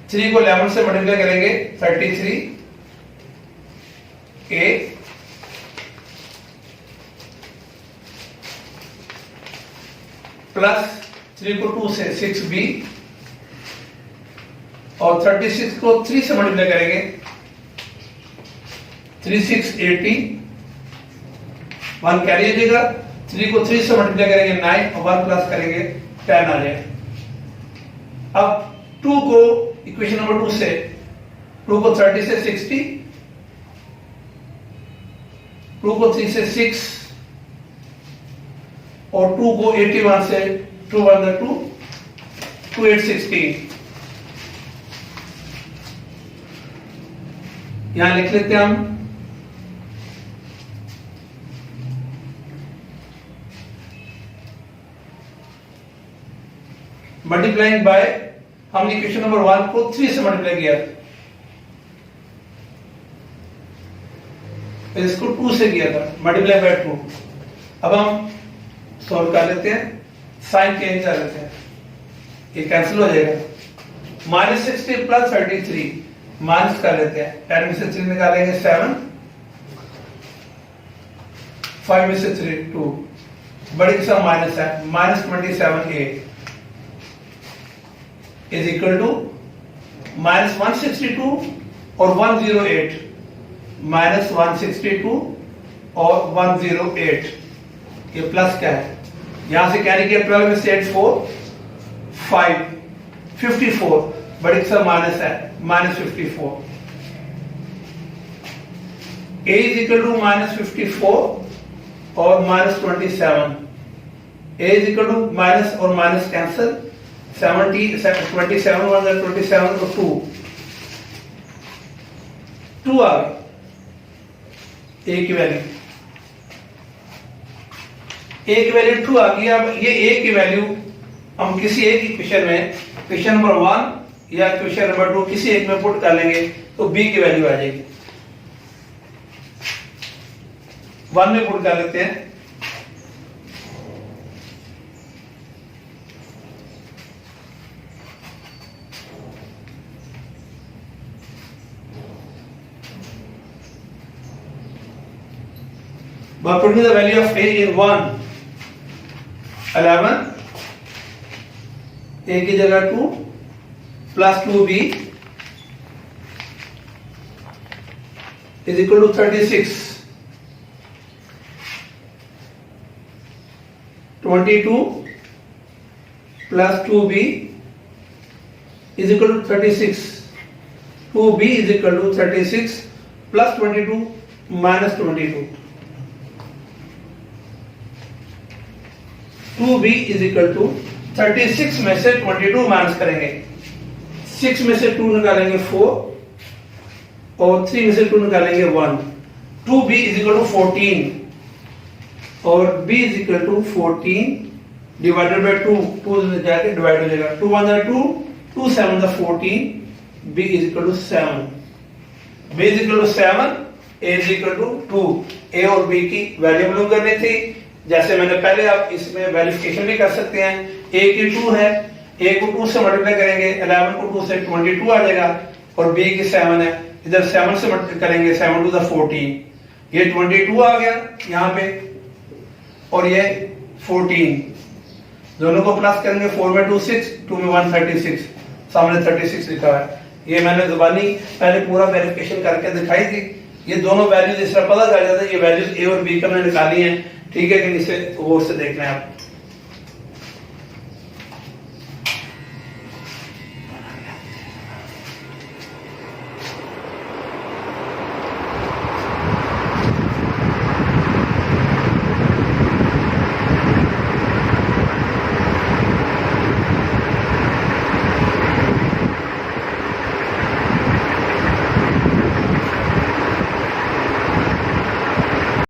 3 को 11 से मल्टीप्लाई करेंगे 33a प्लस 3 को 2 से 6b और 36 को 3 से मल्टीप्लाई करेंगे 3680 1 कैरी हो जाएगा। 3 को 3 से मल्टीप्लाई करेंगे 9 और 1 प्लस करेंगे 10 आ जाएगा। अब 2 को इक्वेशन नंबर 2 से 2 को 30 से 60, 2 को 3 से 6 और 2 को 81 से 2 1 2 2 8 16। यहां लिख लेते हैं हम मल्टीप्लाइंग बाय, हमने इक्वेशन नंबर 1 को 3 से मल्टीप्लाई किया, फिर इसको 2 से किया था, मल्टीप्लाई बाय 2। अब हम सॉल्व कर लेते हैं, साइन चेंज कर लेते हैं, ये कैंसिल हो जाएगा। -60 प्लस 33 माइनस कर लेते हैं, 10 में से 3 निकालेंगे 7, 5 में से 3 2, बड़ी किस्म माइनस है, -27a इज इक्वल टू -162 और 108, -162 और 108, ये प्लस क्या है, यहां से कैरी किया 12 में से 8 4 5 54, बड़ी किस्म माइनस है, -54। a इज इक्वल टू -54 और -27, a is equal to minus और माइनस कैंसिल, 27 1 27 और 2 आ गए, a की वैल्यू 2 आ गई। अब ये a की वैल्यू हम किसी एक इक्वेशन में, इक्वेशन नंबर 1 या इक्वेशन नंबर 2 किसी एक में पुट कर लेंगे तो b की वैल्यू आ जाएगी। 1 में पुट कर लेते हैं, by putting the value of a in 1 11, a की जगह 2 plus 2b is equal to 36, 22 plus 2b is equal to 36, 2b is equal to 36 plus 22 minus 22, 2b is equal to 36 में से 22 माइनस करेंगे, 6 में से 2 निकालेंगे 4 और 3 में से 2 निकालेंगे 1, 2b is equal to 14 और b is equal to 14 divided by 2, 2 जाके डिवाइड हो जाएगा, 2 1 2 2 7 14, b is equal to 7, b is equal to 7, a is equal to 2। a और b की वैल्यू मालूम करनी थी, जैसे मैंने पहले, आप इसमें वेरिफिकेशन भी कर सकते हैं। a की 2 है, a को 2 से मल्टीप्लाई करेंगे, 11 को 2 से 22 आ जाएगा और b की 7 है, इधर 7 से मल्टीप्लाई करेंगे, 7 2 14, ये 22 आ गया यहाँ पे और ये 14, दोनों को प्लस करेंगे, 4 में 2 6, 2 में 1 36, सामने 36 लिखा है। ये मैंने जुबानी पहले पूरा वेरिफिकेशन करके दिखाई थी, ये दोनों वैल्यूज इस तरह पता चल जाता है, ये वैल्यूज a और b का मैंने निकाली हैं, ठीक है कि इसे वो से देखना है आप।